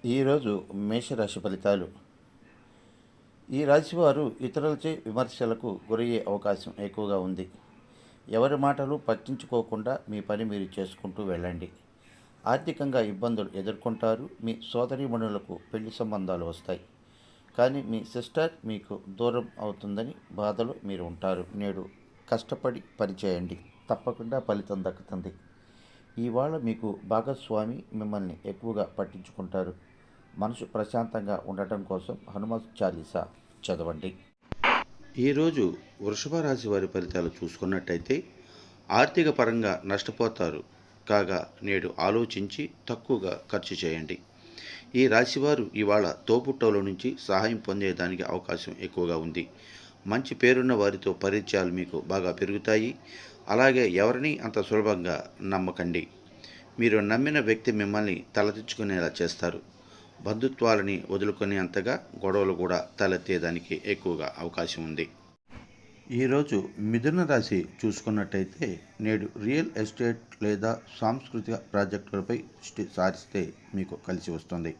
ఈరోజు మేషరాశి ఫలితాలు. ఈ రాశివారు ఇతరులచే విమర్శలకు గురయ్యే అవకాశం ఎక్కువగా ఉంది. ఎవరి మాటలు పట్టించుకోకుండా మీ పని మీరు చేసుకుంటూ వెళ్ళండి. ఆర్థికంగా ఇబ్బందులు ఎదుర్కొంటారు. మీ సోదరీమణులకు పెళ్లి సంబంధాలు వస్తాయి. కానీ మీ సిస్టర్ మీకు దూరం అవుతుందని బాధలో మీరు ఉంటారు. నేడు కష్టపడి పనిచేయండి, తప్పకుండా ఫలితం దక్కుతుంది. ఇవాళ మీకు భాగస్వామి మిమ్మల్ని ఎక్కువగా పట్టించుకుంటారు. మనసు ప్రశాంతంగా ఉండటం కోసం హనుమత్ చాలీసా చదవండి. ఈరోజు వృషభ రాశి వారి ఫలితాలు చూసుకున్నట్టయితే ఆర్థిక పరంగా నష్టపోతారు. కాగా నేడు ఆలోచించి తక్కువగా ఖర్చు చేయండి. ఈ రాశివారు ఇవాళ తోబుట్టువుల నుంచి సహాయం పొందేదానికి అవకాశం ఎక్కువగా ఉంది. మంచి పేరున్న వారితో పరిచయాలు మీకు బాగా పెరుగుతాయి. అలాగే ఎవరిని అంత సులభంగా నమ్మకండి. మీరు నమ్మిన వ్యక్తి మిమ్మల్ని తలదించుకునేలా చేస్తారు. బంధుత్వాలని వదులుకునే అంతగా గొడవలు కూడా తలెత్తేదానికి ఎక్కువగా అవకాశం ఉంది. ఈరోజు మిథున రాశి చూసుకున్నట్టయితే నేడు రియల్ ఎస్టేట్ లేదా సాంస్కృతిక ప్రాజెక్టులపై దృష్టి సారిస్తే మీకు కలిసి వస్తుంది.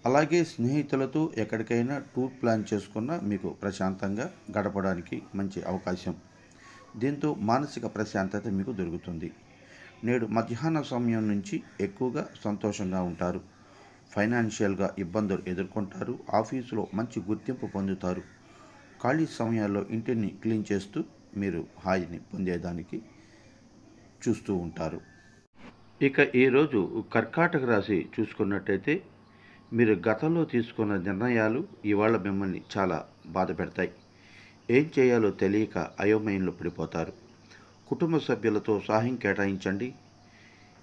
అలాగే స్నేహితులతో ఎక్కడికైనా టూర్ ప్లాన్ చేసుకున్నా మీకు ప్రశాంతంగా గడపడానికి మంచి అవకాశం. దీంతో మానసిక ప్రశాంతత మీకు దొరుకుతుంది. నేడు మధ్యాహ్న సమయం నుంచి ఎక్కువగా సంతోషంగా ఉంటారు. ఫైనాన్షియల్గా ఇబ్బందులు ఎదుర్కొంటారు. ఆఫీసులో మంచి గుర్తింపు పొందుతారు. ఖాళీ సమయాల్లో ఇంటిని క్లీన్ చేస్తూ మీరు హాయిని పొందేదానికి చూస్తూ ఉంటారు. ఇక ఈరోజు కర్కాటక రాశి చూసుకున్నట్టయితే మీరు గతంలో తీసుకున్న నిర్ణయాలు ఇవాళ మిమ్మల్ని చాలా బాధ పెడతాయి. ఏం చేయాలో తెలియక అయోమయంలో పడిపోతారు. కుటుంబ సభ్యులతో సహాయం కేటాయించండి.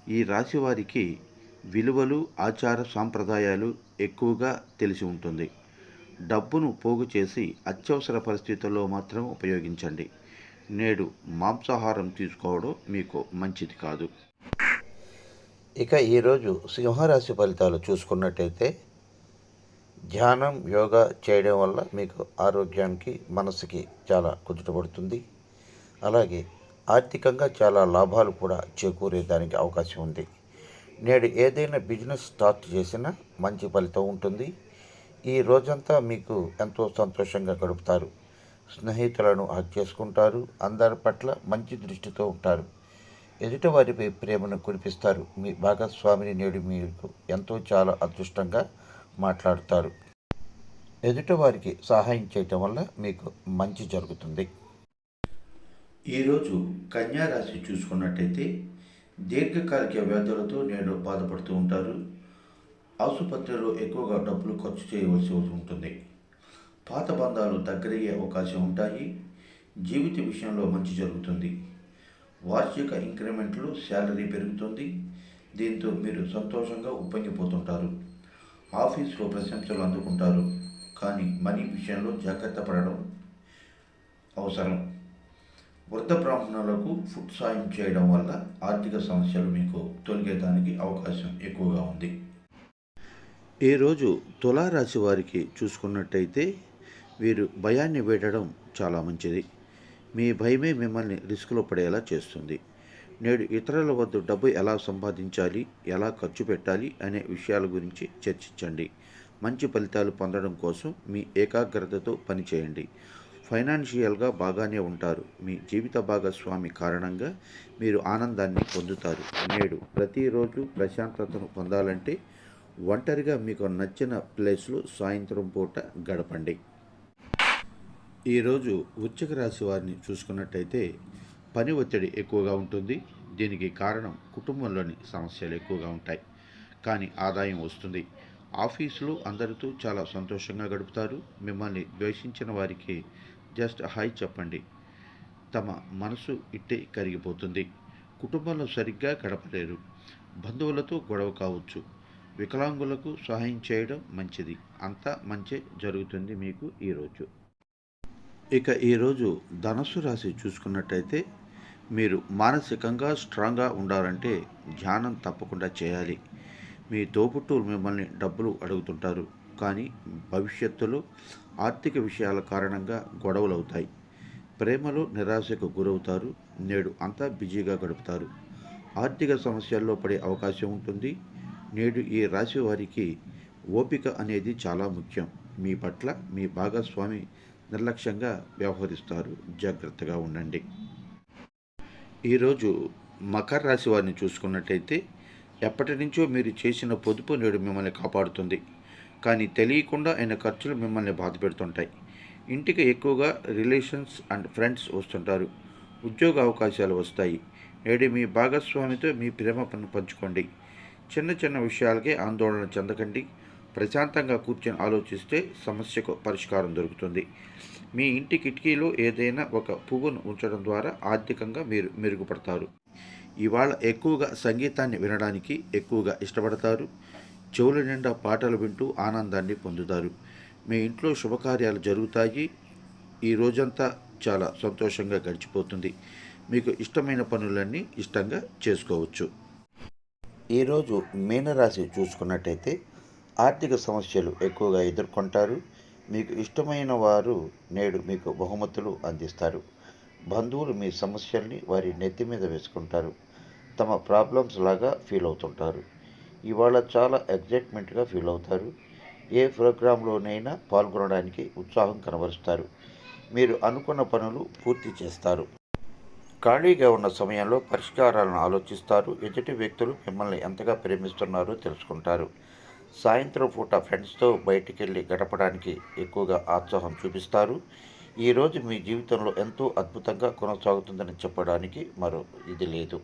ఈ రాశి వారికి విలువలు, ఆచార సాంప్రదాయాలు ఎక్కువగా తెలిసి ఉంటుంది. డబ్బును పోగు చేసి అత్యవసర పరిస్థితుల్లో మాత్రం ఉపయోగించండి. నేడు మాంసాహారం తీసుకోవడం మీకు మంచిది కాదు. ఇక ఈరోజు సింహరాశి ఫలితాలు చూసుకున్నట్టయితే ధ్యానం, యోగా చేయడం వల్ల మీకు ఆరోగ్యానికి, మనసుకి చాలా కుదుటపడుతుంది. అలాగే ఆర్థికంగా చాలా లాభాలు కూడా చేకూరేదానికి అవకాశం ఉంది. నేడు ఏదైనా బిజినెస్ స్టార్ట్ చేసినా మంచి ఫలితం ఉంటుంది. ఈ రోజంతా మీకు ఎంతో సంతోషంగా గడుపుతారు. స్నేహితులను హక్ చేసుకుంటారు. అందరి పట్ల మంచి దృష్టితో ఉంటారు. ఎదుటివారిపై ప్రేమను కురిపిస్తారు. మీ భాగస్వామిని నేడు మీకు ఎంతో చాలా అదృష్టంగా మాట్లాడుతారు. ఎదుటివారికి సహాయం చేయటం వల్ల మీకు మంచి జరుగుతుంది. ఈరోజు కన్యా రాశి చూసుకున్నట్టయితే దీర్ఘకాలిక వ్యాధులతో నేడు బాధపడుతూ ఉంటారు. ఆసుపత్రిలో ఎక్కువగా డబ్బులు ఖర్చు చేయవలసి ఉంటుంది. పాత బంధాలు దగ్గరయ్యే అవకాశం ఉంటాయి. జీవిత విషయంలో మంచి జరుగుతుంది. వార్షిక ఇంక్రిమెంట్లు, శాలరీ పెరుగుతుంది. దీంతో మీరు సంతోషంగా ఉప్పొంగిపోతుంటారు. ఆఫీసులో ప్రశంసలు అందుకుంటారు. కానీ మనీ విషయంలో జాగ్రత్త పడడం అవసరం. వృద్ధ బ్రాహ్మణులకు ఫుడ్ సాయం చేయడం వల్ల ఆర్థిక సమస్యలు మీకు తొలగేదానికి అవకాశం ఎక్కువగా ఉంది. ఈరోజు తులారాశి వారికి చూసుకున్నట్టయితే వీరు భయాన్ని వీడడం చాలా మంచిది. మీ భయమే మిమ్మల్ని రిస్క్లో పడేలా చేస్తుంది. నేడు ఇతరుల వద్ద డబ్బు ఎలా సంపాదించాలి, ఎలా ఖర్చు పెట్టాలి అనే విషయాల గురించి చర్చించండి. మంచి ఫలితాలు పొందడం కోసం మీ ఏకాగ్రతతో పనిచేయండి. ఫైనాన్షియల్గా బాగానే ఉంటారు. మీ జీవిత భాగస్వామి కారణంగా మీరు ఆనందాన్ని పొందుతారు. నేడు ప్రతిరోజు ప్రశాంతతను పొందాలంటే ఒంటరిగా మీకు నచ్చిన ప్లేస్లో సాయంత్రం పూట గడపండి. ఈరోజు వృశ్చిక రాశి వారిని చూసుకున్నట్టయితే పని ఒత్తిడి ఎక్కువగా ఉంటుంది. దీనికి కారణం కుటుంబంలోని సమస్యలు ఎక్కువగా ఉంటాయి. కానీ ఆదాయం వస్తుంది. ఆఫీసులో అందరితో చాలా సంతోషంగా గడుపుతారు. మిమ్మల్ని ద్వేషించిన వారికి జస్ట్ హాయ్ చెప్పండి. తమ మనసు ఇట్టే కరిగిపోతుంది. కుటుంబంలో సరిగ్గా గడపలేరు. బంధువులతో గొడవ కావచ్చు. వికలాంగులకు సహాయం చేయడం మంచిది. అంతా మంచి జరుగుతుంది మీకు ఈరోజు. ఇక ఈరోజు ధనుస్సు రాశి చూసుకున్నట్టయితే మీరు మానసికంగా స్ట్రాంగ్గా ఉండాలంటే ధ్యానం తప్పకుండా చేయాలి. మీ తోబుట్టువులు మిమ్మల్ని డబ్బులు అడుగుతుంటారు. కానీ భవిష్యత్తులో ఆర్థిక విషయాల కారణంగా గొడవలు అవుతాయి. ప్రేమలో నిరాశకు గురవుతారు. నేడు అంతా బిజీగా గడుపుతారు. ఆర్థిక సమస్యల్లో పడే అవకాశం ఉంటుంది. నేడు ఈ రాశి వారికి ఓపిక అనేది చాలా ముఖ్యం. మీ పట్ల మీ భాగస్వామి నిర్లక్ష్యంగా వ్యవహరిస్తారు. జాగ్రత్తగా ఉండండి. ఈరోజు మకర రాశి వారిని చూసుకున్నట్టయితే ఎప్పటి నుంచో మీరు చేసిన పొదుపు నేడు మిమ్మల్ని కాపాడుతుంది. కానీ తెలియకుండా అయిన ఖర్చులు మిమ్మల్ని బాధ పెడుతుంటాయి. ఇంటికి ఎక్కువగా రిలేషన్స్ అండ్ ఫ్రెండ్స్ వస్తుంటారు. ఉద్యోగ అవకాశాలు వస్తాయి. నేడు మీ భాగస్వామితో మీ ప్రేమ పంచుకోండి. చిన్న చిన్న విషయాలకే ఆందోళన చెందకండి. ప్రశాంతంగా కూర్చొని ఆలోచిస్తే సమస్యకు పరిష్కారం దొరుకుతుంది. మీ ఇంటి కిటికీలో ఏదైనా ఒక పువ్వును ఉంచడం ద్వారా ఆర్థికంగా మీరు మెరుగుపడతారు. ఇవాళ ఎక్కువగా సంగీతాన్ని వినడానికి ఎక్కువగా ఇష్టపడతారు. చెవుల నిండా పాటలు వింటూ ఆనందాన్ని పొందుతారు. మీ ఇంట్లో శుభకార్యాలు జరుగుతాయి. ఈ రోజంతా చాలా సంతోషంగా గడిచిపోతుంది. మీకు ఇష్టమైన పనులన్నీ ఇష్టంగా చేసుకోవచ్చు. ఈరోజు మీనరాశి చూసుకున్నట్టయితే ఆర్థిక సమస్యలు ఎక్కువగా ఎదుర్కొంటారు. మీకు ఇష్టమైన వారు నేడు మీకు బహుమతులు అందిస్తారు. బంధువులు మీ సమస్యల్ని వారి నెత్తి మీద వేసుకుంటారు. తమ ప్రాబ్లమ్స్ లాగా ఫీల్ అవుతుంటారు. ఇవాళ చాలా ఎగ్జైట్మెంట్గా ఫీల్ అవుతారు. ఏ ప్రోగ్రాంలోనైనా పాల్గొనడానికి ఉత్సాహం కనబరుస్తారు. మీరు అనుకున్న పనులు పూర్తి చేస్తారు. ఖాళీగా ఉన్న సమయంలో పరిష్కారాలను ఆలోచిస్తారు. ఎదుటి వ్యక్తులు మిమ్మల్ని ఎంతగా ప్రేమిస్తున్నారో తెలుసుకుంటారు. సాయంత్రం పూట ఫ్రెండ్స్తో బయటికి గడపడానికి ఎక్కువగా ఉత్సాహం చూపిస్తారు. ఈరోజు మీ జీవితంలో ఎంతో అద్భుతంగా కొనసాగుతుందని చెప్పడానికి మరో ఇది లేదు.